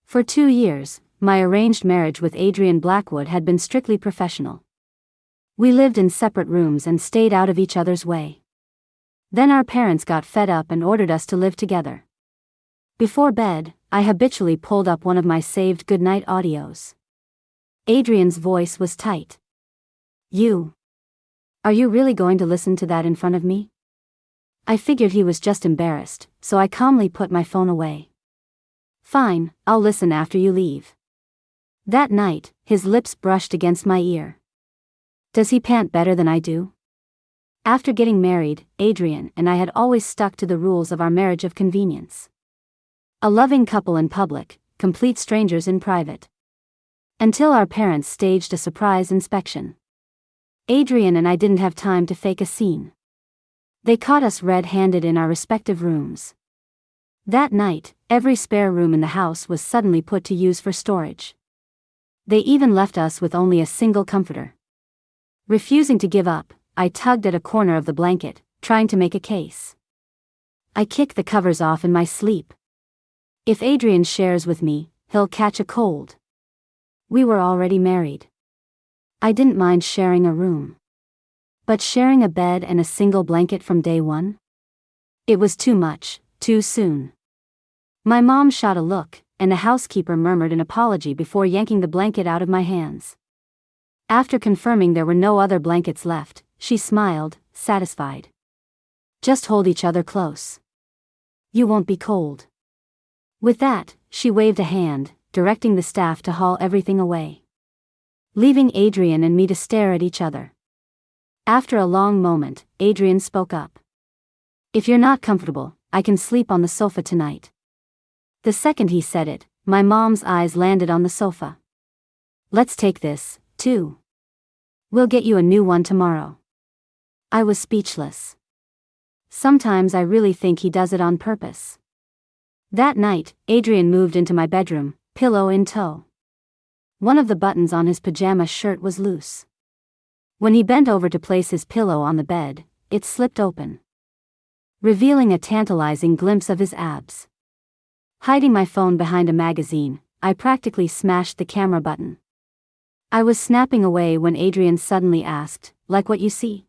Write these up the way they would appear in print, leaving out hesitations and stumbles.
For 2 years, my arranged marriage with Adrian Blackwood had been strictly professional. We lived in separate rooms and stayed out of each other's way. Then our parents got fed up and ordered us to live together. Before bed, I habitually pulled up one of my saved goodnight audios. Adrian's voice was tight. Are you really going to listen to that in front of me? I figured he was just embarrassed, so I calmly put my phone away. Fine, I'll listen after you leave. That night, his lips brushed against my ear. Does he pant better than I do? After getting married, Adrian and I had always stuck to the rules of our marriage of convenience. A loving couple in public, complete strangers in private. Until our parents staged a surprise inspection. Adrian and I didn't have time to fake a scene. They caught us red-handed in our respective rooms. That night, every spare room in the house was suddenly put to use for storage. They even left us with only a single comforter. Refusing to give up, I tugged at a corner of the blanket, trying to make a case. I kicked the covers off in my sleep. If Adrian shares with me, he'll catch a cold. We were already married. I didn't mind sharing a room. But sharing a bed and a single blanket from day one? It was too much, too soon. My mom shot a look, and the housekeeper murmured an apology before yanking the blanket out of my hands. After confirming there were no other blankets left, she smiled, satisfied. Just hold each other close. You won't be cold. With that, she waved a hand, directing the staff to haul everything away. Leaving Adrian and me to stare at each other. After a long moment, Adrian spoke up. If you're not comfortable, I can sleep on the sofa tonight. The second he said it, my mom's eyes landed on the sofa. Let's take this, too. We'll get you a new one tomorrow. I was speechless. Sometimes I really think he does it on purpose. That night, Adrian moved into my bedroom, pillow in tow. One of the buttons on his pajama shirt was loose. When he bent over to place his pillow on the bed, it slipped open, revealing a tantalizing glimpse of his abs. Hiding my phone behind a magazine, I practically smashed the camera button. I was snapping away when Adrian suddenly asked, "Like what you see?"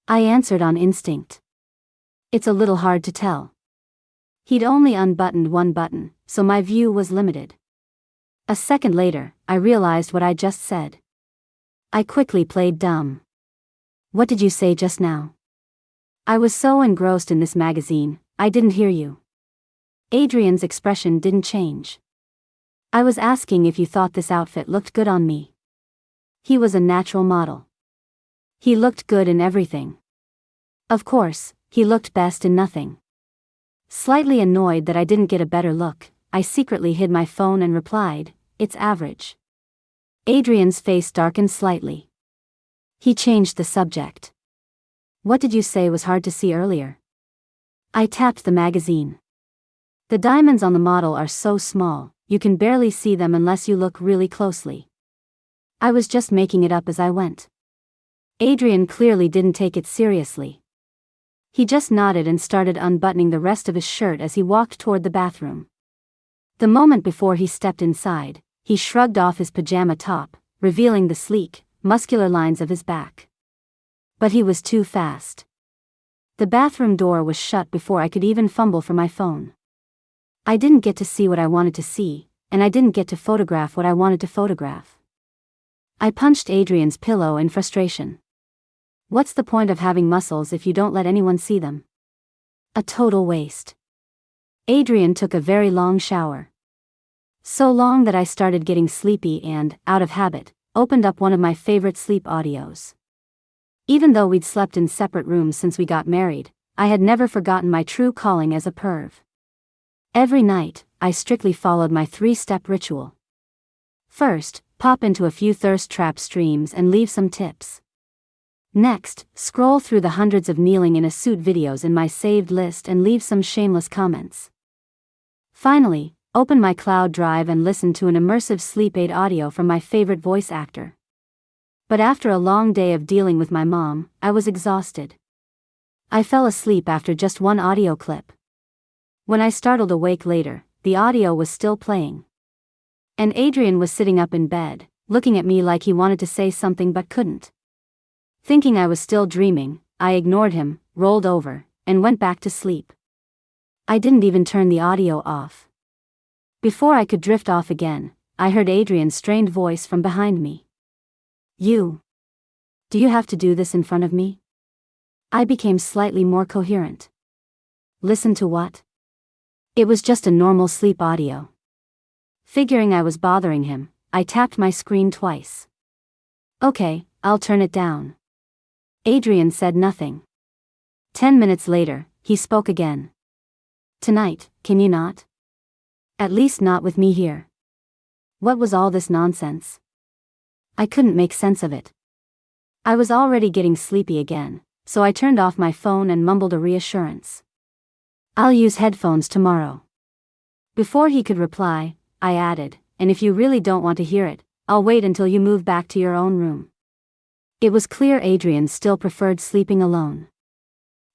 I answered on instinct. It's a little hard to tell. He'd only unbuttoned one button, so my view was limited. A second later, I realized what I'd just said. I quickly played dumb. What did you say just now? I was so engrossed in this magazine, I didn't hear you. Adrian's expression didn't change. I was asking if you thought this outfit looked good on me. He was a natural model. He looked good in everything. Of course, he looked best in nothing. Slightly annoyed that I didn't get a better look, I secretly hid my phone and replied, "It's average." Adrian's face darkened slightly. He changed the subject. What did you say was hard to see earlier? I tapped the magazine. The diamonds on the model are so small, you can barely see them unless you look really closely. I was just making it up as I went. Adrian clearly didn't take it seriously. He just nodded and started unbuttoning the rest of his shirt as he walked toward the bathroom. The moment before he stepped inside, he shrugged off his pajama top, revealing the sleek, muscular lines of his back. But he was too fast. The bathroom door was shut before I could even fumble for my phone. I didn't get to see what I wanted to see, and I didn't get to photograph what I wanted to photograph. I punched Adrian's pillow in frustration. What's the point of having muscles if you don't let anyone see them? A total waste. Adrian took a very long shower. So long that I started getting sleepy and, out of habit, opened up one of my favorite sleep audios. Even though we'd slept in separate rooms since we got married, I had never forgotten my true calling as a perv. Every night, I strictly followed my 3-step ritual. First, pop into a few thirst trap streams and leave some tips. Next, scroll through the hundreds of kneeling in a suit videos in my saved list and leave some shameless comments. Finally, open my cloud drive and listen to an immersive sleep aid audio from my favorite voice actor. But after a long day of dealing with my mom, I was exhausted. I fell asleep after just one audio clip. When I startled awake later, the audio was still playing. And Adrian was sitting up in bed, looking at me like he wanted to say something but couldn't. Thinking I was still dreaming, I ignored him, rolled over, and went back to sleep. I didn't even turn the audio off. Before I could drift off again, I heard Adrian's strained voice from behind me. "You. Do you have to do this in front of me?" I became slightly more coherent. "Listen to what?" It was just a normal sleep audio. Figuring I was bothering him, I tapped my screen twice. "Okay, I'll turn it down." Adrian said nothing. 10 minutes later, he spoke again. "Tonight, can you not? At least not with me here." What was all this nonsense? I couldn't make sense of it. I was already getting sleepy again, so I turned off my phone and mumbled a reassurance. "I'll use headphones tomorrow." Before he could reply, I added, "And if you really don't want to hear it, I'll wait until you move back to your own room." It was clear Adrian still preferred sleeping alone.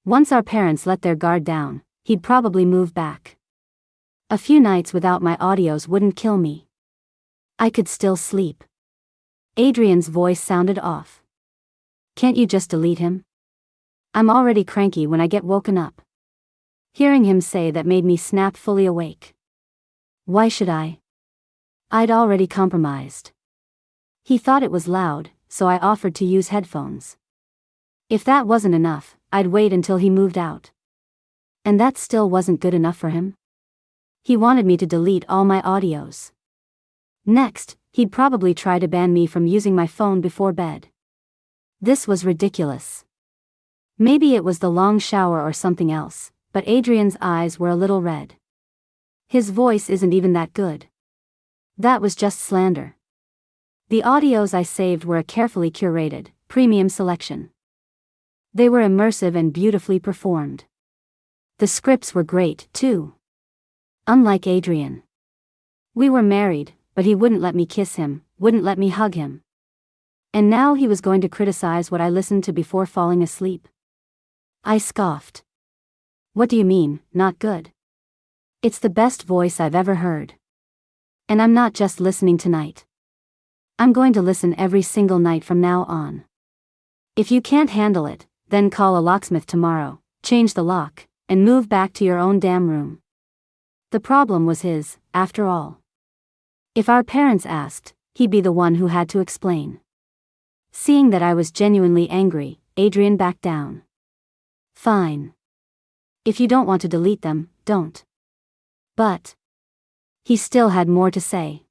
Once our parents let their guard down, he'd probably move back. A few nights without my audios wouldn't kill me. I could still sleep. Adrian's voice sounded off. "Can't you just delete him? I'm already cranky when I get woken up." Hearing him say that made me snap fully awake. Why should I? I'd already compromised. He thought it was loud, so I offered to use headphones. If that wasn't enough, I'd wait until he moved out. And that still wasn't good enough for him. He wanted me to delete all my audios. Next, he'd probably try to ban me from using my phone before bed. This was ridiculous. Maybe it was the long shower or something else, but Adrian's eyes were a little red. His voice isn't even that good. That was just slander. The audios I saved were a carefully curated, premium selection. They were immersive and beautifully performed. The scripts were great, too. Unlike Adrian. We were married, but he wouldn't let me kiss him, wouldn't let me hug him. And now he was going to criticize what I listened to before falling asleep. I scoffed. "What do you mean, not good? It's the best voice I've ever heard. And I'm not just listening tonight. I'm going to listen every single night from now on. If you can't handle it, then call a locksmith tomorrow, change the lock, and move back to your own damn room." The problem was his, after all. If our parents asked, he'd be the one who had to explain. Seeing that I was genuinely angry, Adrian backed down. "Fine. If you don't want to delete them, don't." But he still had more to say.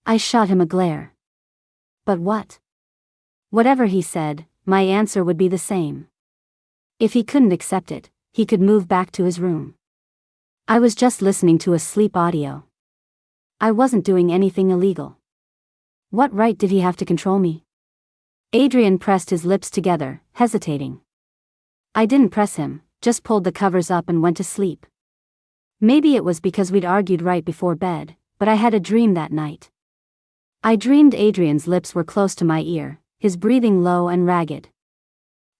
I shot him a glare. But what? Whatever he said, my answer would be the same. If he couldn't accept it, he could move back to his room. I was just listening to a sleep audio. I wasn't doing anything illegal. What right did he have to control me? Adrian pressed his lips together, hesitating. I didn't press him, just pulled the covers up and went to sleep. Maybe it was because we'd argued right before bed, but I had a dream that night. I dreamed Adrian's lips were close to my ear, his breathing low and ragged.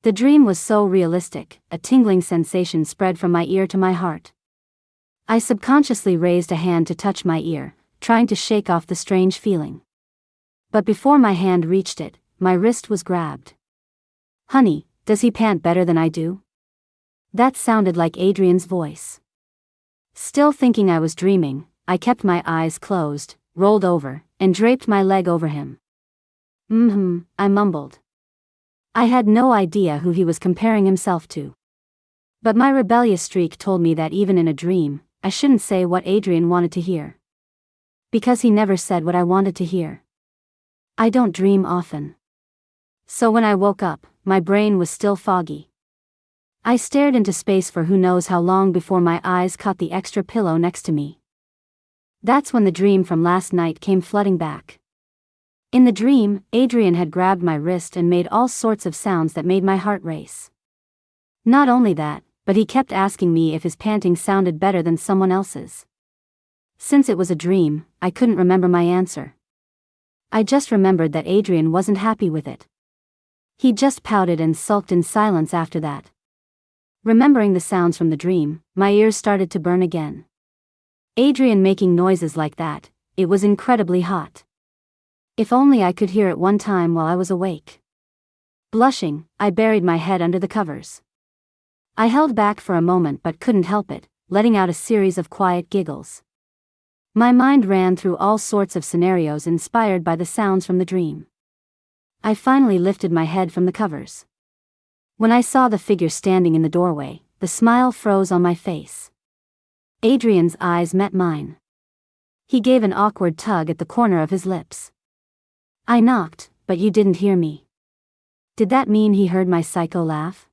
The dream was so realistic, a tingling sensation spread from my ear to my heart. I subconsciously raised a hand to touch my ear, trying to shake off the strange feeling. But before my hand reached it, my wrist was grabbed. "Honey, does he pant better than I do?" That sounded like Adrian's voice. Still thinking I was dreaming, I kept my eyes closed, rolled over, and draped my leg over him. I mumbled. I had no idea who he was comparing himself to. But my rebellious streak told me that even in a dream, I shouldn't say what Adrian wanted to hear. Because he never said what I wanted to hear. I don't dream often. So when I woke up, my brain was still foggy. I stared into space for who knows how long before my eyes caught the extra pillow next to me. That's when the dream from last night came flooding back. In the dream, Adrian had grabbed my wrist and made all sorts of sounds that made my heart race. Not only that, but he kept asking me if his panting sounded better than someone else's. Since it was a dream, I couldn't remember my answer. I just remembered that Adrian wasn't happy with it. He just pouted and sulked in silence after that. Remembering the sounds from the dream, my ears started to burn again. Adrian making noises like that, it was incredibly hot. If only I could hear it one time while I was awake. Blushing, I buried my head under the covers. I held back for a moment but couldn't help it, letting out a series of quiet giggles. My mind ran through all sorts of scenarios inspired by the sounds from the dream. I finally lifted my head from the covers. When I saw the figure standing in the doorway, the smile froze on my face. Adrian's eyes met mine. He gave an awkward tug at the corner of his lips. I knocked, but you didn't hear me. Did that mean he heard my psycho laugh?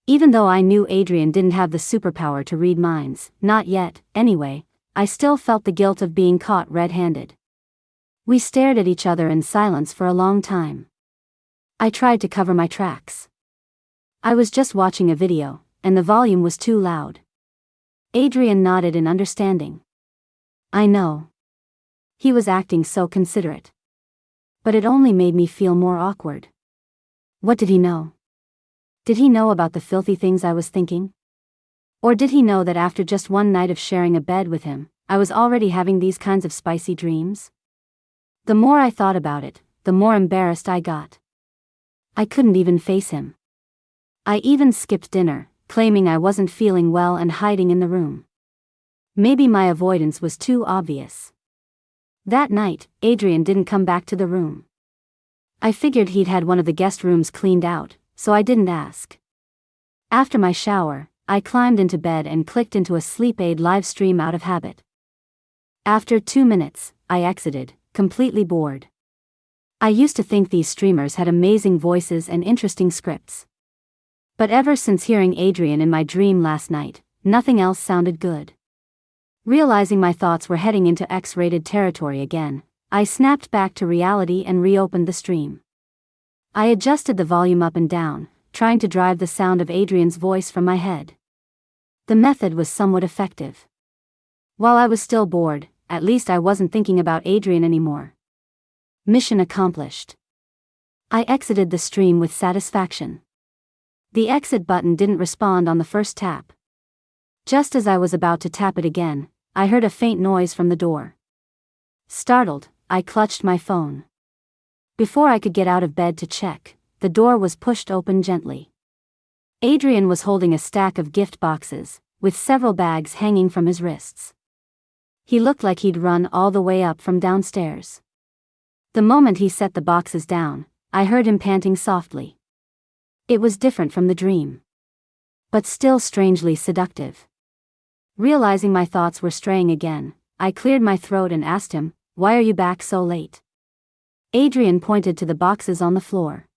Even though I knew Adrian didn't have the superpower to read minds, not yet, anyway, I still felt the guilt of being caught red-handed. We stared at each other in silence for a long time. I tried to cover my tracks. I was just watching a video, and the volume was too loud. Adrian nodded in understanding. I know. He was acting so considerate. But it only made me feel more awkward. What did he know? Did he know about the filthy things I was thinking? Or did he know that after just one night of sharing a bed with him, I was already having these kinds of spicy dreams? The more I thought about it, the more embarrassed I got. I couldn't even face him. I even skipped dinner, claiming I wasn't feeling well and hiding in the room. Maybe my avoidance was too obvious. That night, Adrian didn't come back to the room. I figured he'd had one of the guest rooms cleaned out, so I didn't ask. After my shower, I climbed into bed and clicked into a sleep aid live stream out of habit. After 2 minutes, I exited, completely bored. I used to think these streamers had amazing voices and interesting scripts. But ever since hearing Adrian in my dream last night, nothing else sounded good. Realizing my thoughts were heading into X-rated territory again, I snapped back to reality and reopened the stream. I adjusted the volume up and down, trying to drive the sound of Adrian's voice from my head. The method was somewhat effective. While I was still bored, at least I wasn't thinking about Adrian anymore. Mission accomplished. I exited the stream with satisfaction. The exit button didn't respond on the first tap. Just as I was about to tap it again, I heard a faint noise from the door. Startled, I clutched my phone. Before I could get out of bed to check, the door was pushed open gently. Adrian was holding a stack of gift boxes, with several bags hanging from his wrists. He looked like he'd run all the way up from downstairs. The moment he set the boxes down, I heard him panting softly. It was different from the dream, but still strangely seductive. Realizing my thoughts were straying again, I cleared my throat and asked him, "Why are you back so late?" Adrian pointed to the boxes on the floor.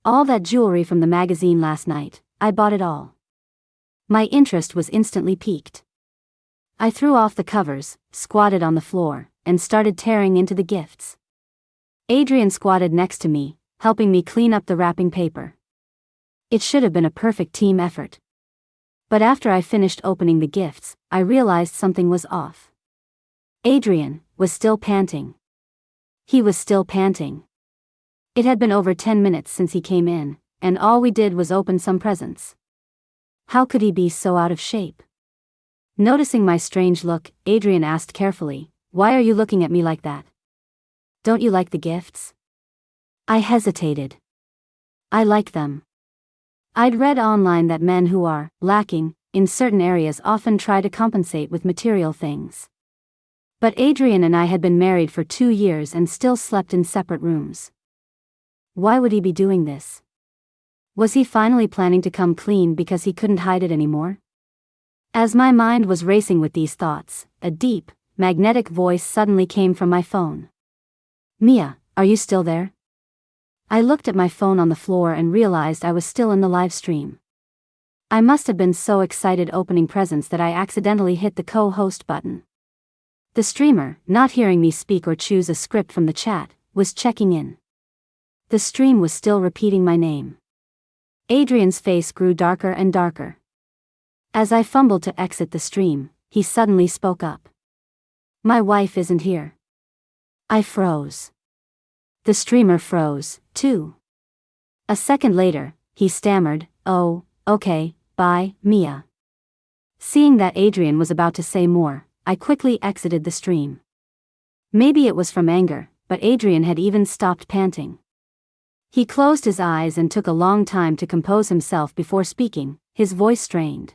"All that jewelry from the magazine last night, I bought it all." My interest was instantly piqued. I threw off the covers, squatted on the floor, and started tearing into the gifts. Adrian squatted next to me, helping me clean up the wrapping paper. It should have been a perfect team effort. But after I finished opening the gifts, I realized something was off. Adrian was still panting. He was still panting. It had been over 10 minutes since he came in, and all we did was open some presents. How could he be so out of shape? Noticing my strange look, Adrian asked carefully, "Why are you looking at me like that? Don't you like the gifts?" I hesitated. I like them. I'd read online that men who are lacking in certain areas often try to compensate with material things. But Adrian and I had been married for 2 years and still slept in separate rooms. Why would he be doing this? Was he finally planning to come clean because he couldn't hide it anymore? As my mind was racing with these thoughts, a deep, magnetic voice suddenly came from my phone. "Mia, are you still there?" I looked at my phone on the floor and realized I was still in the live stream. I must have been so excited opening presents that I accidentally hit the co-host button. The streamer, not hearing me speak or choose a script from the chat, was checking in. The stream was still repeating my name. Adrian's face grew darker and darker. As I fumbled to exit the stream, he suddenly spoke up. "My wife isn't here." I froze. The streamer froze, too. A second later, he stammered, "Oh, okay, bye, Mia." Seeing that Adrian was about to say more, I quickly exited the stream. Maybe it was from anger, but Adrian had even stopped panting. He closed his eyes and took a long time to compose himself before speaking, his voice strained.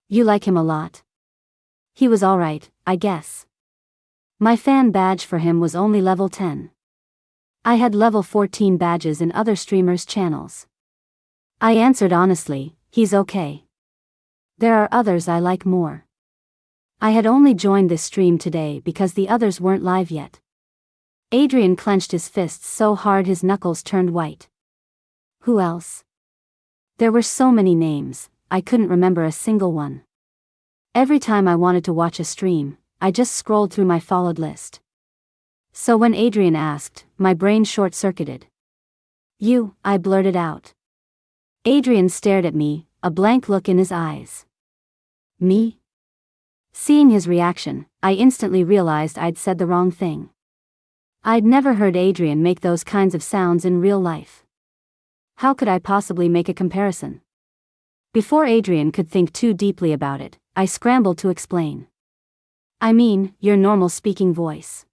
You like him a lot? He was alright, I guess. My fan badge for him was only level 10. I had level 14 badges in other streamers' channels. I answered honestly, he's okay. There are others I like more. I had only joined this stream today because the others weren't live yet. Adrian clenched his fists so hard his knuckles turned white. Who else? There were so many names, I couldn't remember a single one. Every time I wanted to watch a stream, I just scrolled through my followed list. So when Adrian asked, my brain short-circuited. You, I blurted out. Adrian stared at me, a blank look in his eyes. Me? Seeing his reaction, I instantly realized I'd said the wrong thing. I'd never heard Adrian make those kinds of sounds in real life. How could I possibly make a comparison? Before Adrian could think too deeply about it, I scrambled to explain. I mean, your normal speaking voice.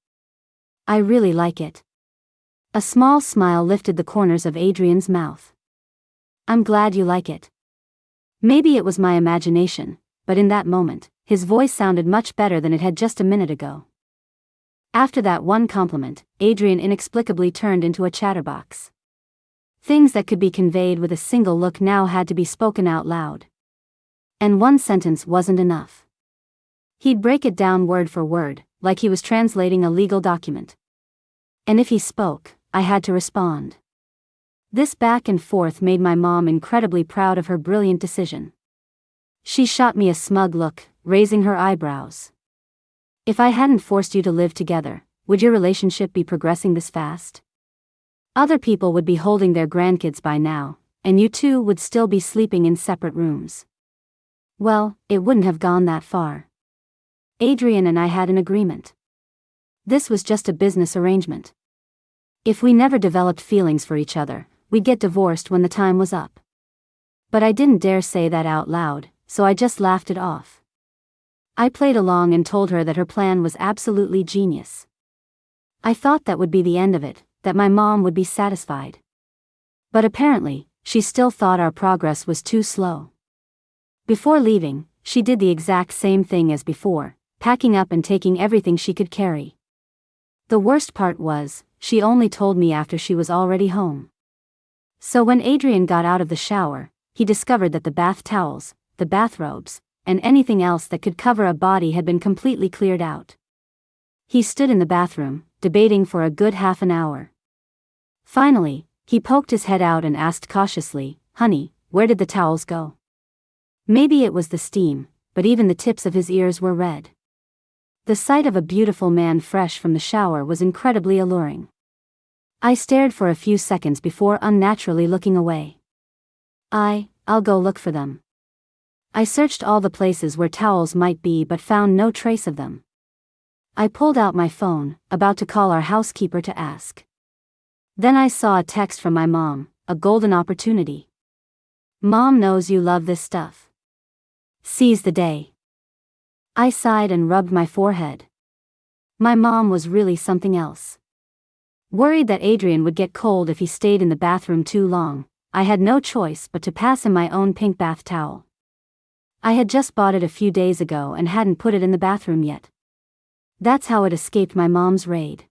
I really like it. A small smile lifted the corners of Adrian's mouth. I'm glad you like it. Maybe it was my imagination, but in that moment, his voice sounded much better than it had just a minute ago. After that one compliment, Adrian inexplicably turned into a chatterbox. Things that could be conveyed with a single look now had to be spoken out loud. And one sentence wasn't enough. He'd break it down word for word, like he was translating a legal document. And if he spoke, I had to respond. This back and forth made my mom incredibly proud of her brilliant decision. She shot me a smug look, raising her eyebrows. If I hadn't forced you to live together, would your relationship be progressing this fast? Other people would be holding their grandkids by now, and you two would still be sleeping in separate rooms. Well, it wouldn't have gone that far. Adrian and I had an agreement. This was just a business arrangement. If we never developed feelings for each other, we'd get divorced when the time was up. But I didn't dare say that out loud, so I just laughed it off. I played along and told her that her plan was absolutely genius. I thought that would be the end of it, that my mom would be satisfied. But apparently, she still thought our progress was too slow. Before leaving, she did the exact same thing as before, packing up and taking everything she could carry. The worst part was, she only told me after she was already home. So when Adrian got out of the shower, he discovered that the bath towels, the bathrobes, and anything else that could cover a body had been completely cleared out. He stood in the bathroom, debating for a good half an hour. Finally, he poked his head out and asked cautiously, "Honey, where did the towels go?" Maybe it was the steam, but even the tips of his ears were red. The sight of a beautiful man fresh from the shower was incredibly alluring. I stared for a few seconds before unnaturally looking away. I'll go look for them. I searched all the places where towels might be but found no trace of them. I pulled out my phone, about to call our housekeeper to ask. Then I saw a text from my mom, a golden opportunity. Mom knows you love this stuff. Seize the day. I sighed and rubbed my forehead. My mom was really something else. Worried that Adrian would get cold if he stayed in the bathroom too long, I had no choice but to pass him my own pink bath towel. I had just bought it a few days ago and hadn't put it in the bathroom yet. That's how it escaped my mom's raid.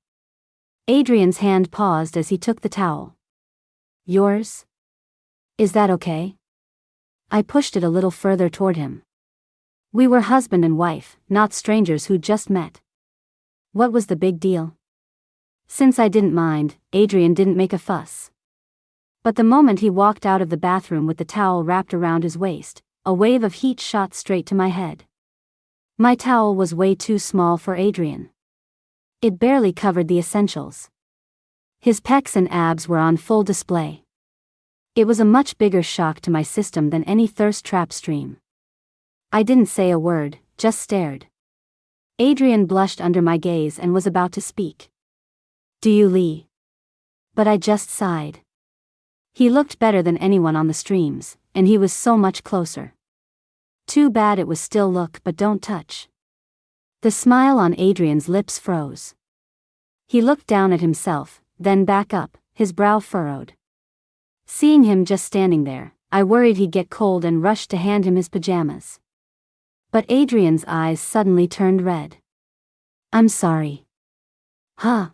Adrian's hand paused as he took the towel. Yours? Is that okay? I pushed it a little further toward him. We were husband and wife, not strangers who'd just met. What was the big deal? Since I didn't mind, Adrian didn't make a fuss. But the moment he walked out of the bathroom with the towel wrapped around his waist, a wave of heat shot straight to my head. My towel was way too small for Adrian. It barely covered the essentials. His pecs and abs were on full display. It was a much bigger shock to my system than any thirst trap stream. I didn't say a word, just stared. Adrian blushed under my gaze and was about to speak. Do you, Lee? But I just sighed. He looked better than anyone on the streams, and he was so much closer. Too bad it was still look but don't touch. The smile on Adrian's lips froze. He looked down at himself, then back up, his brow furrowed. Seeing him just standing there, I worried he'd get cold and rushed to hand him his pajamas. But Adrian's eyes suddenly turned red. "I'm sorry." "Huh?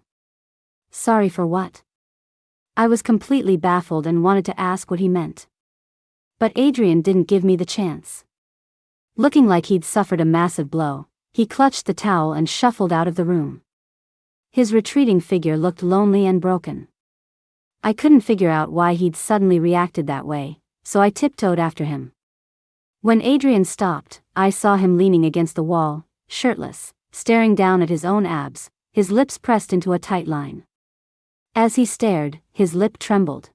Sorry for what?" I was completely baffled and wanted to ask what he meant. But Adrian didn't give me the chance. Looking like he'd suffered a massive blow, he clutched the towel and shuffled out of the room. His retreating figure looked lonely and broken. I couldn't figure out why he'd suddenly reacted that way, so I tiptoed after him. When Adrian stopped, I saw him leaning against the wall, shirtless, staring down at his own abs, his lips pressed into a tight line. As he stared, his lip trembled.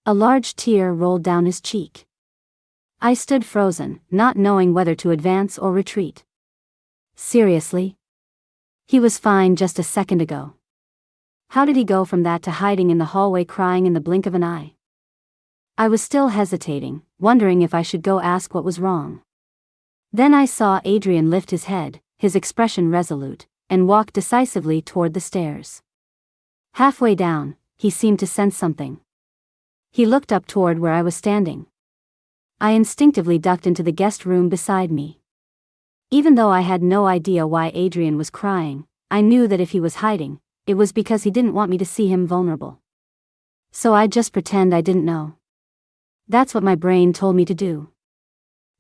A large tear rolled down his cheek. I stood frozen, not knowing whether to advance or retreat. Seriously? He was fine just a second ago. How did he go from that to hiding in the hallway crying in the blink of an eye? I was still hesitating, wondering if I should go ask what was wrong. Then I saw Adrian lift his head, his expression resolute, and walk decisively toward the stairs. Halfway down, he seemed to sense something. He looked up toward where I was standing. I instinctively ducked into the guest room beside me. Even though I had no idea why Adrian was crying, I knew that if he was hiding, it was because he didn't want me to see him vulnerable. So I'd just pretend I didn't know. That's what my brain told me to do.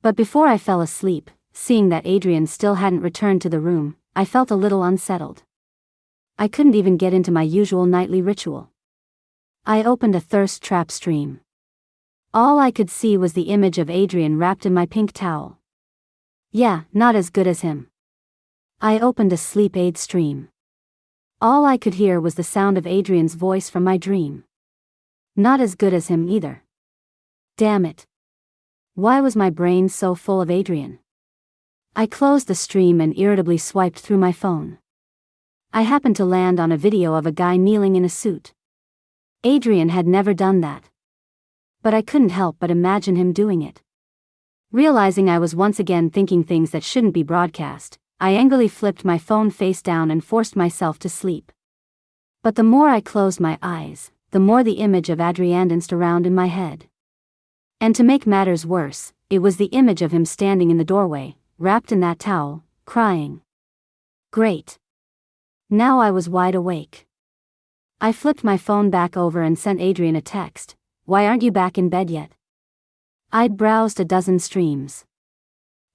But before I fell asleep, seeing that Adrian still hadn't returned to the room, I felt a little unsettled. I couldn't even get into my usual nightly ritual. I opened a thirst trap stream. All I could see was the image of Adrian wrapped in my pink towel. Yeah, not as good as him. I opened a sleep aid stream. All I could hear was the sound of Adrian's voice from my dream. Not as good as him either. Damn it. Why was my brain so full of Adrian? I closed the stream and irritably swiped through my phone. I happened to land on a video of a guy kneeling in a suit. Adrian had never done that. But I couldn't help but imagine him doing it. Realizing I was once again thinking things that shouldn't be broadcast, I angrily flipped my phone face down and forced myself to sleep. But the more I closed my eyes, the more the image of Adrian danced around in my head. And to make matters worse, it was the image of him standing in the doorway, wrapped in that towel, crying. Great. Now I was wide awake. I flipped my phone back over and sent Adrian a text. "Why aren't you back in bed yet?" I'd browsed a dozen streams.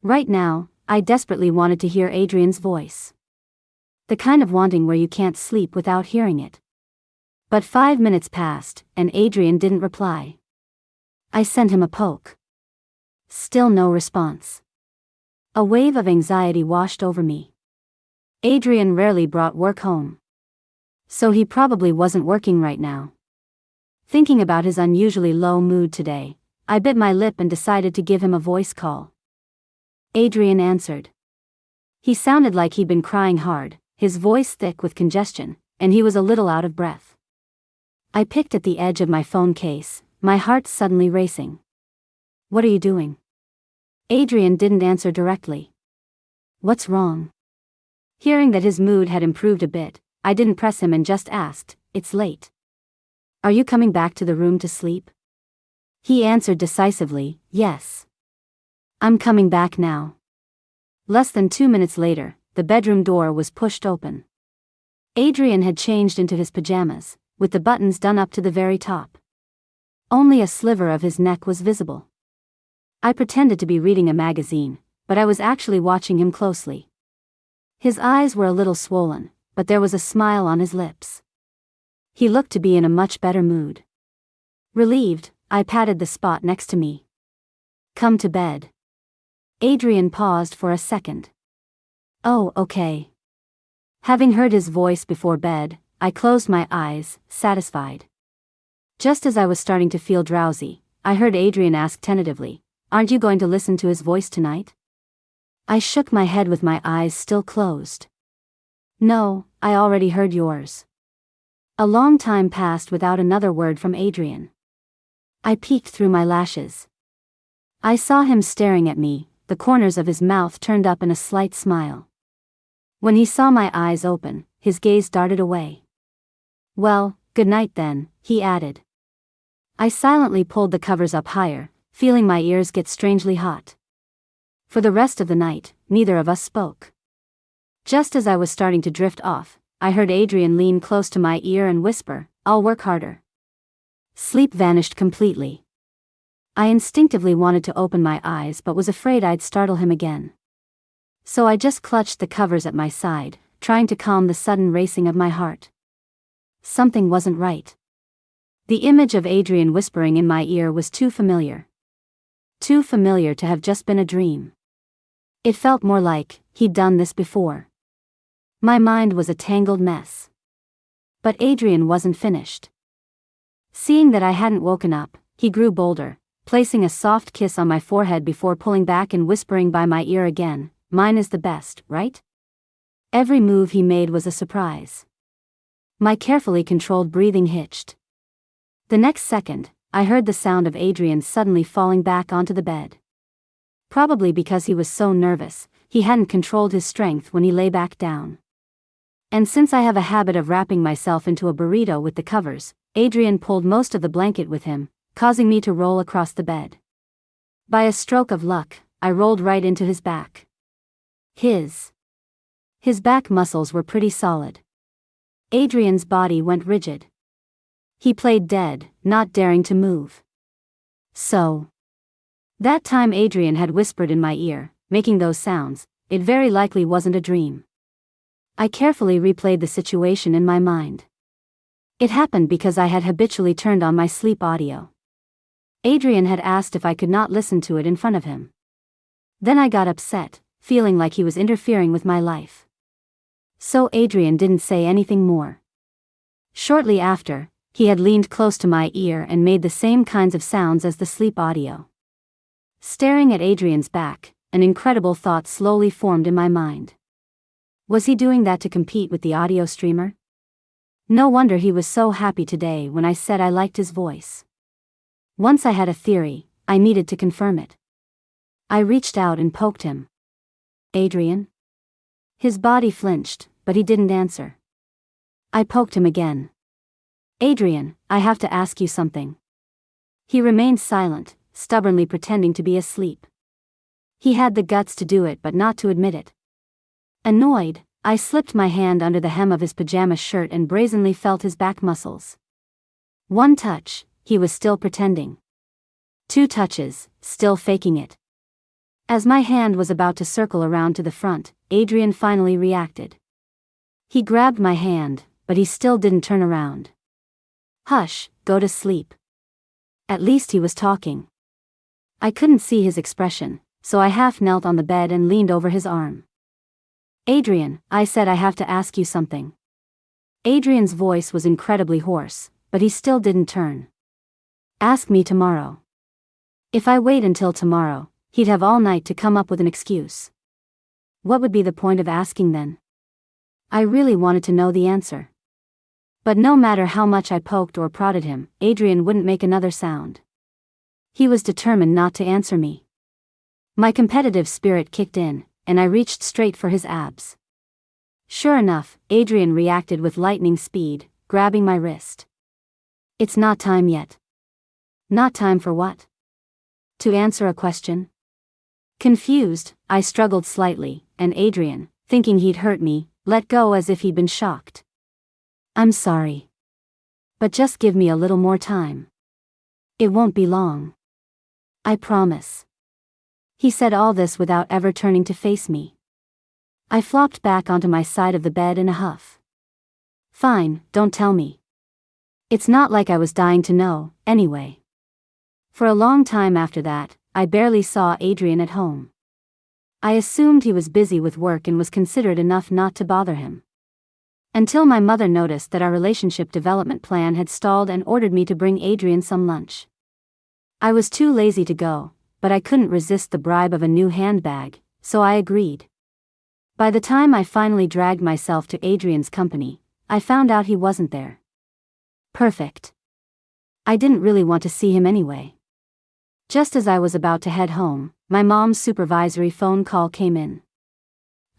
Right now, I desperately wanted to hear Adrian's voice. The kind of wanting where you can't sleep without hearing it. But 5 minutes passed, and Adrian didn't reply. I sent him a poke. Still no response. A wave of anxiety washed over me. Adrian rarely brought work home. So he probably wasn't working right now. Thinking about his unusually low mood today, I bit my lip and decided to give him a voice call. Adrian answered. He sounded like he'd been crying hard, his voice thick with congestion, and he was a little out of breath. I picked at the edge of my phone case, my heart suddenly racing. "What are you doing?" Adrian didn't answer directly. "What's wrong?" Hearing that his mood had improved a bit, I didn't press him and just asked, "It's late. Are you coming back to the room to sleep?" He answered decisively, "Yes. I'm coming back now." Less than 2 minutes later, the bedroom door was pushed open. Adrian had changed into his pajamas, with the buttons done up to the very top. Only a sliver of his neck was visible. I pretended to be reading a magazine, but I was actually watching him closely. His eyes were a little swollen, but there was a smile on his lips. He looked to be in a much better mood. Relieved, I patted the spot next to me. "Come to bed." Adrian paused for a second. "Oh, okay." Having heard his voice before bed, I closed my eyes, satisfied. Just as I was starting to feel drowsy, I heard Adrian ask tentatively, "Aren't you going to listen to his voice tonight?" I shook my head with my eyes still closed. "No, I already heard yours." A long time passed without another word from Adrian. I peeked through my lashes. I saw him staring at me, the corners of his mouth turned up in a slight smile. When he saw my eyes open, his gaze darted away. "Well, good night then," he added. I silently pulled the covers up higher, feeling my ears get strangely hot. For the rest of the night, neither of us spoke. Just as I was starting to drift off, I heard Adrian lean close to my ear and whisper, "I'll work harder." Sleep vanished completely. I instinctively wanted to open my eyes but was afraid I'd startle him again. So I just clutched the covers at my side, trying to calm the sudden racing of my heart. Something wasn't right. The image of Adrian whispering in my ear was too familiar. Too familiar to have just been a dream. It felt more like he'd done this before. My mind was a tangled mess. But Adrian wasn't finished. Seeing that I hadn't woken up, he grew bolder, placing a soft kiss on my forehead before pulling back and whispering by my ear again, "Mine is the best, right?" Every move he made was a surprise. My carefully controlled breathing hitched. The next second, I heard the sound of Adrian suddenly falling back onto the bed. Probably because he was so nervous, he hadn't controlled his strength when he lay back down. And since I have a habit of wrapping myself into a burrito with the covers, Adrian pulled most of the blanket with him, causing me to roll across the bed. By a stroke of luck, I rolled right into his back. His back muscles were pretty solid. Adrian's body went rigid. He played dead, not daring to move. So, that time Adrian had whispered in my ear, making those sounds, it very likely wasn't a dream. I carefully replayed the situation in my mind. It happened because I had habitually turned on my sleep audio. Adrian had asked if I could not listen to it in front of him. Then I got upset, feeling like he was interfering with my life. So Adrian didn't say anything more. Shortly after, he had leaned close to my ear and made the same kinds of sounds as the sleep audio. Staring at Adrian's back, an incredible thought slowly formed in my mind. Was he doing that to compete with the audio streamer? No wonder he was so happy today when I said I liked his voice. Once I had a theory, I needed to confirm it. I reached out and poked him. "Adrian?" His body flinched, but he didn't answer. I poked him again. "Adrian, I have to ask you something." He remained silent, stubbornly pretending to be asleep. He had the guts to do it but not to admit it. Annoyed, I slipped my hand under the hem of his pajama shirt and brazenly felt his back muscles. One touch, he was still pretending. 2 touches, still faking it. As my hand was about to circle around to the front, Adrian finally reacted. He grabbed my hand, but he still didn't turn around. "Hush, go to sleep." At least he was talking. I couldn't see his expression, so I half knelt on the bed and leaned over his arm. "Adrian," I said, "I have to ask you something." Adrian's voice was incredibly hoarse, but he still didn't turn. "Ask me tomorrow." If I wait until tomorrow, he'd have all night to come up with an excuse. What would be the point of asking then? I really wanted to know the answer. But no matter how much I poked or prodded him, Adrian wouldn't make another sound. He was determined not to answer me. My competitive spirit kicked in, and I reached straight for his abs. Sure enough, Adrian reacted with lightning speed, grabbing my wrist. "It's not time yet." "Not time for what?" "To answer a question." Confused, I struggled slightly, and Adrian, thinking he'd hurt me, let go as if he'd been shocked. "I'm sorry. But just give me a little more time. It won't be long. I promise." He said all this without ever turning to face me. I flopped back onto my side of the bed in a huff. "Fine, don't tell me. It's not like I was dying to know, anyway." For a long time after that, I barely saw Adrian at home. I assumed he was busy with work and was considerate enough not to bother him. Until my mother noticed that our relationship development plan had stalled and ordered me to bring Adrian some lunch. I was too lazy to go, but I couldn't resist the bribe of a new handbag, so I agreed. By the time I finally dragged myself to Adrian's company, I found out he wasn't there. Perfect. I didn't really want to see him anyway. Just as I was about to head home, my mom's supervisory phone call came in.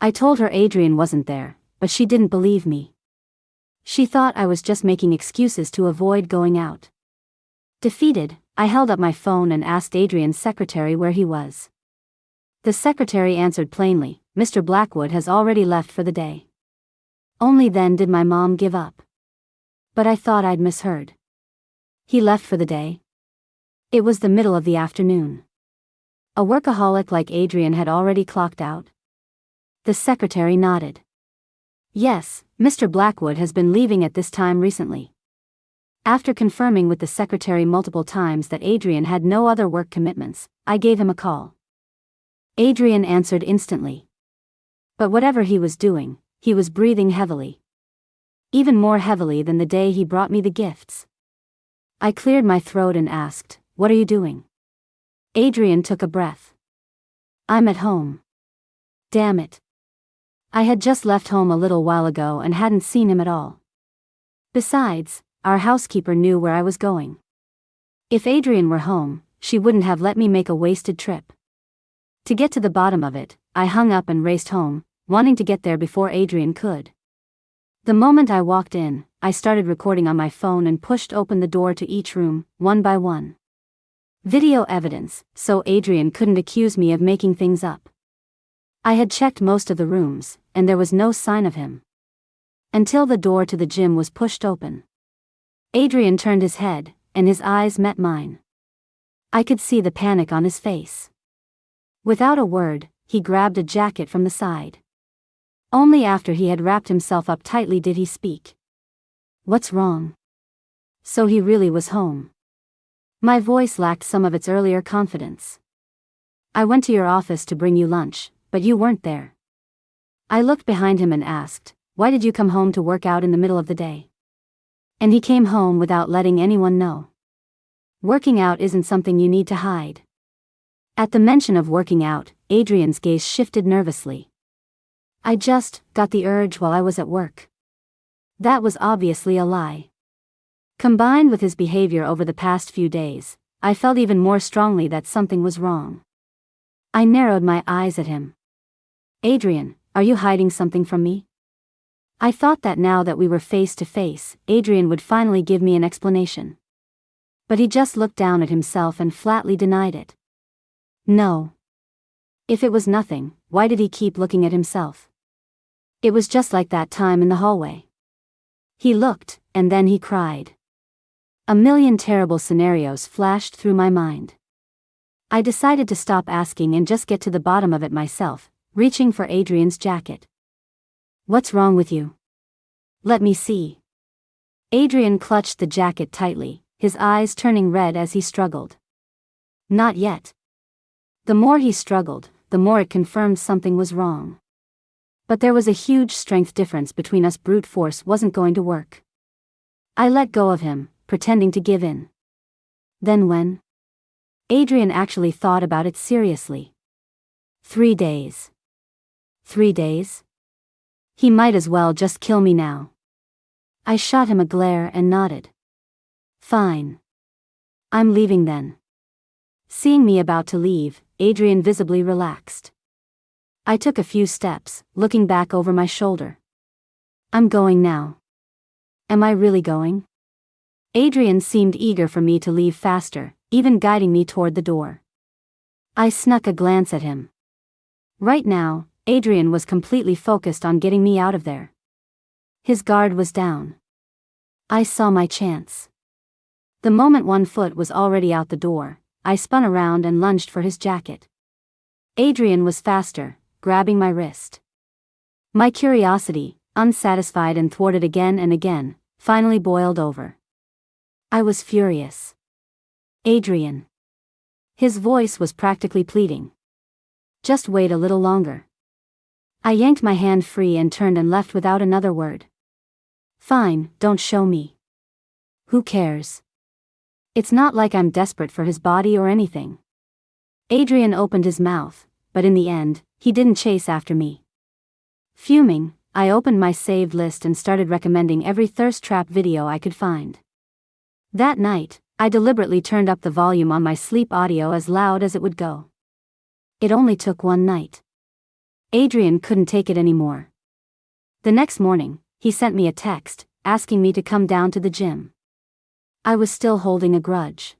I told her Adrian wasn't there, but she didn't believe me. She thought I was just making excuses to avoid going out. Defeated, I held up my phone and asked Adrian's secretary where he was. The secretary answered plainly, "Mr. Blackwood has already left for the day." Only then did my mom give up. But I thought I'd misheard. He left for the day? It was the middle of the afternoon. A workaholic like Adrian had already clocked out? The secretary nodded. Yes, Mr. Blackwood has been leaving at this time recently. After confirming with the secretary multiple times that Adrian had no other work commitments, I gave him a call. Adrian answered instantly. But whatever he was doing, he was breathing heavily. Even more heavily than the day he brought me the gifts. I cleared my throat and asked, "What are you doing?" Adrian took a breath. "I'm at home." Damn it. I had just left home a little while ago and hadn't seen him at all. Besides, our housekeeper knew where I was going. If Adrian were home, she wouldn't have let me make a wasted trip. To get to the bottom of it, I hung up and raced home, wanting to get there before Adrian could. The moment I walked in, I started recording on my phone and pushed open the door to each room, one by one. Video evidence, so Adrian couldn't accuse me of making things up. I had checked most of the rooms, and there was no sign of him. Until the door to the gym was pushed open. Adrian turned his head, and his eyes met mine. I could see the panic on his face. Without a word, he grabbed a jacket from the side. Only after he had wrapped himself up tightly did he speak. "What's wrong?" So he really was home. My voice lacked some of its earlier confidence. "I went to your office to bring you lunch, but you weren't there." I looked behind him and asked, "Why did you come home to work out in the middle of the day?" And he came home without letting anyone know. Working out isn't something you need to hide. At the mention of working out, Adrian's gaze shifted nervously. "I just got the urge while I was at work." That was obviously a lie. Combined with his behavior over the past few days, I felt even more strongly that something was wrong. I narrowed my eyes at him. "Adrian, are you hiding something from me?" I thought that now that we were face to face, Adrian would finally give me an explanation. But he just looked down at himself and flatly denied it. No. If it was nothing, why did he keep looking at himself? It was just like that time in the hallway. He looked, and then he cried. A million terrible scenarios flashed through my mind. I decided to stop asking and just get to the bottom of it myself, reaching for Adrian's jacket. "What's wrong with you? Let me see." Adrian clutched the jacket tightly, his eyes turning red as he struggled. "Not yet." The more he struggled, the more it confirmed something was wrong. But there was a huge strength difference between us. Brute force wasn't going to work. I let go of him, pretending to give in. Then when Adrian actually thought about it seriously. 3 days. 3 days? He might as well just kill me now. I shot him a glare and nodded. "Fine. I'm leaving then." Seeing me about to leave, Adrian visibly relaxed. I took a few steps, looking back over my shoulder. "I'm going now." Am I really going? Adrian seemed eager for me to leave faster, even guiding me toward the door. I snuck a glance at him. Right now, Adrian was completely focused on getting me out of there. His guard was down. I saw my chance. The moment one foot was already out the door, I spun around and lunged for his jacket. Adrian was faster, grabbing my wrist. My curiosity, unsatisfied and thwarted again and again, finally boiled over. I was furious. "Adrian." His voice was practically pleading. "Just wait a little longer." I yanked my hand free and turned and left without another word. "Fine, don't show me. Who cares? It's not like I'm desperate for his body or anything." Adrian opened his mouth, but in the end, he didn't chase after me. Fuming, I opened my saved list and started recommending every thirst trap video I could find. That night, I deliberately turned up the volume on my sleep audio as loud as it would go. It only took one night. Adrian couldn't take it anymore. The next morning, he sent me a text, asking me to come down to the gym. I was still holding a grudge.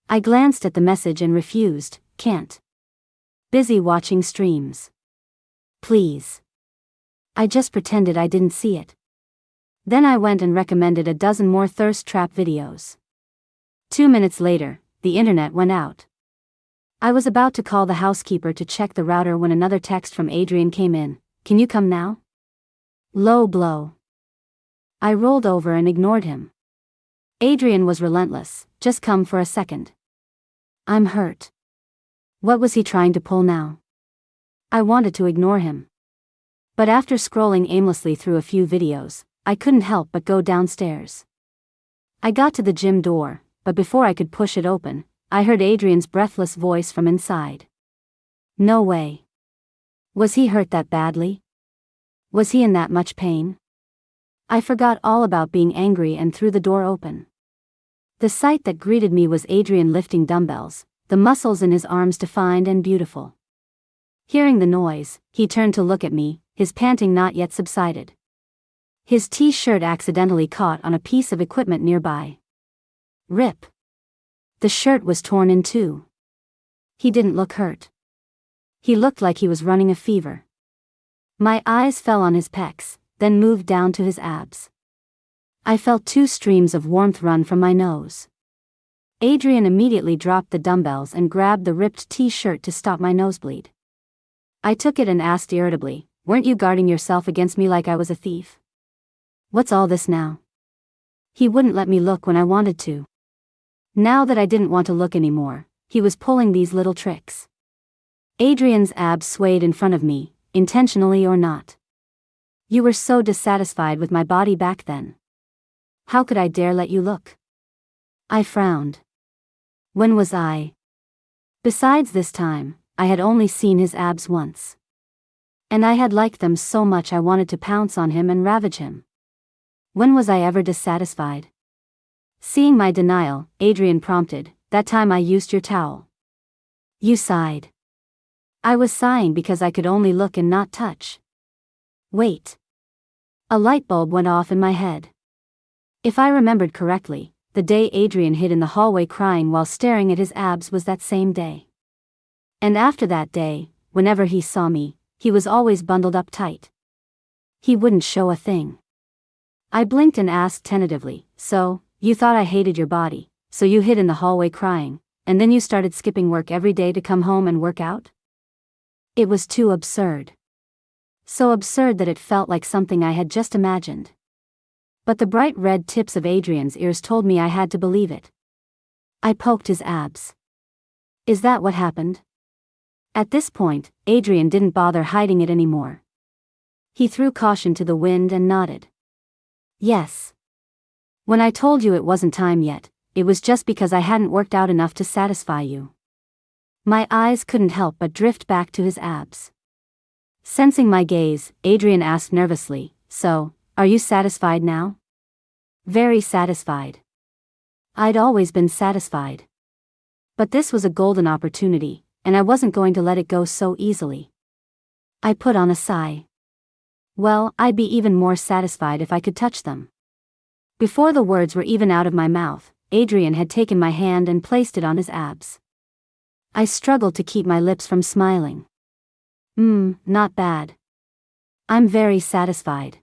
I glanced at the message and refused. Can't. Busy watching streams. Please. I just pretended I didn't see it. Then I went and recommended a dozen more thirst trap videos. 2 minutes later, the internet went out. I was about to call the housekeeper to check the router when another text from Adrian came in. Can you come now? Low blow. I rolled over and ignored him. Adrian was relentless. Just come for a second. I'm hurt. What was he trying to pull now? I wanted to ignore him. But after scrolling aimlessly through a few videos, I couldn't help but go downstairs. I got to the gym door, but before I could push it open, I heard Adrian's breathless voice from inside. No way. Was he hurt that badly? Was he in that much pain? I forgot all about being angry and threw the door open. The sight that greeted me was Adrian lifting dumbbells, the muscles in his arms defined and beautiful. Hearing the noise, he turned to look at me, his panting not yet subsided. His t-shirt accidentally caught on a piece of equipment nearby. Rip. The shirt was torn in two. He didn't look hurt. He looked like he was running a fever. My eyes fell on his pecs, then moved down to his abs. I felt 2 streams of warmth run from my nose. Adrian immediately dropped the dumbbells and grabbed the ripped t-shirt to stop my nosebleed. I took it and asked irritably, "Weren't you guarding yourself against me like I was a thief? What's all this now?" He wouldn't let me look when I wanted to. Now that I didn't want to look anymore, he was pulling these little tricks. Adrian's abs swayed in front of me, intentionally or not. You were so dissatisfied with my body back then. How could I dare let you look? I frowned. When was I? Besides this time, I had only seen his abs once. And I had liked them so much I wanted to pounce on him and ravage him. When was I ever dissatisfied? Seeing my denial, Adrian prompted, "That time I used your towel." You sighed. I was sighing because I could only look and not touch. Wait. A light bulb went off in my head. If I remembered correctly, the day Adrian hid in the hallway crying while staring at his abs was that same day. And after that day, whenever he saw me, he was always bundled up tight. He wouldn't show a thing. I blinked and asked tentatively, "So, you thought I hated your body, so you hid in the hallway crying, and then you started skipping work every day to come home and work out?" It was too absurd. So absurd that it felt like something I had just imagined. But the bright red tips of Adrian's ears told me I had to believe it. I poked his abs. Is that what happened? At this point, Adrian didn't bother hiding it anymore. He threw caution to the wind and nodded. Yes. When I told you it wasn't time yet, it was just because I hadn't worked out enough to satisfy you. My eyes couldn't help but drift back to his abs. Sensing my gaze, Adrian asked nervously, "So, are you satisfied now?" Very satisfied. I'd always been satisfied. But this was a golden opportunity, and I wasn't going to let it go so easily. I put on a sigh. Well, I'd be even more satisfied if I could touch them. Before the words were even out of my mouth, Adrian had taken my hand and placed it on his abs. I struggled to keep my lips from smiling. Not bad. I'm very satisfied.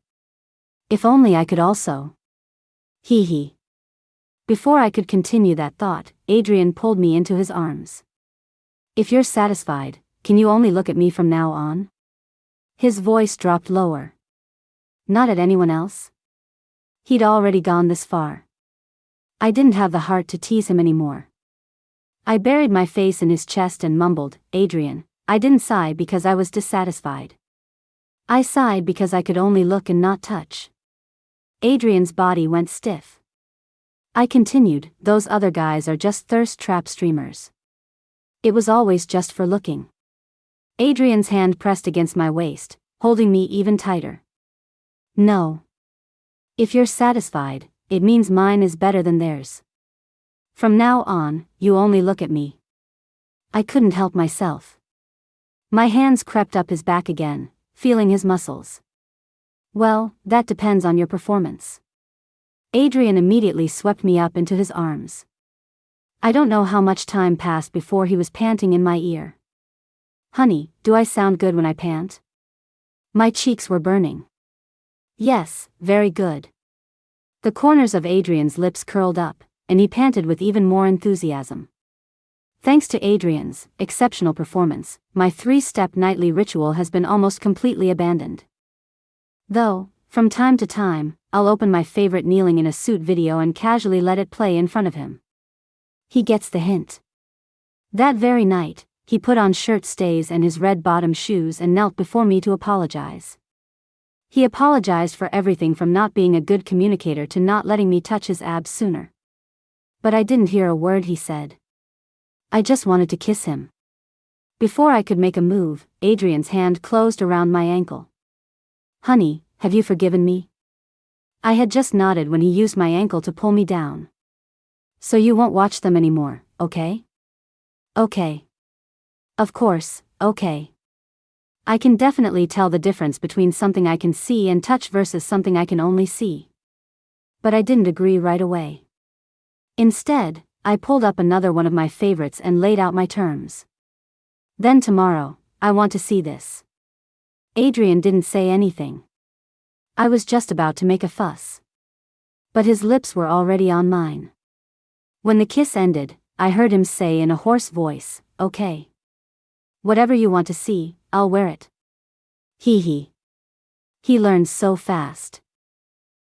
If only I could also. Hee hee. Before I could continue that thought, Adrian pulled me into his arms. If you're satisfied, can you only look at me from now on? His voice dropped lower. Not at anyone else? He'd already gone this far. I didn't have the heart to tease him anymore. I buried my face in his chest and mumbled, "Adrian, I didn't sigh because I was dissatisfied. I sighed because I could only look and not touch." Adrian's body went stiff. I continued, "Those other guys are just thirst trap streamers. It was always just for looking." Adrian's hand pressed against my waist, holding me even tighter. "No. If you're satisfied, it means mine is better than theirs. From now on, you only look at me." I couldn't help myself. My hands crept up his back again, feeling his muscles. Well, that depends on your performance. Adrian immediately swept me up into his arms. I don't know how much time passed before he was panting in my ear. Honey, do I sound good when I pant? My cheeks were burning. Yes, very good. The corners of Adrian's lips curled up, and he panted with even more enthusiasm. Thanks to Adrian's exceptional performance, my 3-step nightly ritual has been almost completely abandoned. Though, from time to time, I'll open my favorite kneeling in a suit video and casually let it play in front of him. He gets the hint. That very night, he put on shirt stays and his red-bottom shoes and knelt before me to apologize. He apologized for everything from not being a good communicator to not letting me touch his abs sooner. But I didn't hear a word he said. I just wanted to kiss him. Before I could make a move, Adrian's hand closed around my ankle. Honey, have you forgiven me? I had just nodded when he used my ankle to pull me down. So you won't watch them anymore, okay? Okay. Of course, okay. I can definitely tell the difference between something I can see and touch versus something I can only see. But I didn't agree right away. Instead, I pulled up another one of my favorites and laid out my terms. Then tomorrow, I want to see this. Adrian didn't say anything. I was just about to make a fuss. But his lips were already on mine. When the kiss ended, I heard him say in a hoarse voice, okay. Whatever you want to see, I'll wear it. He learns so fast.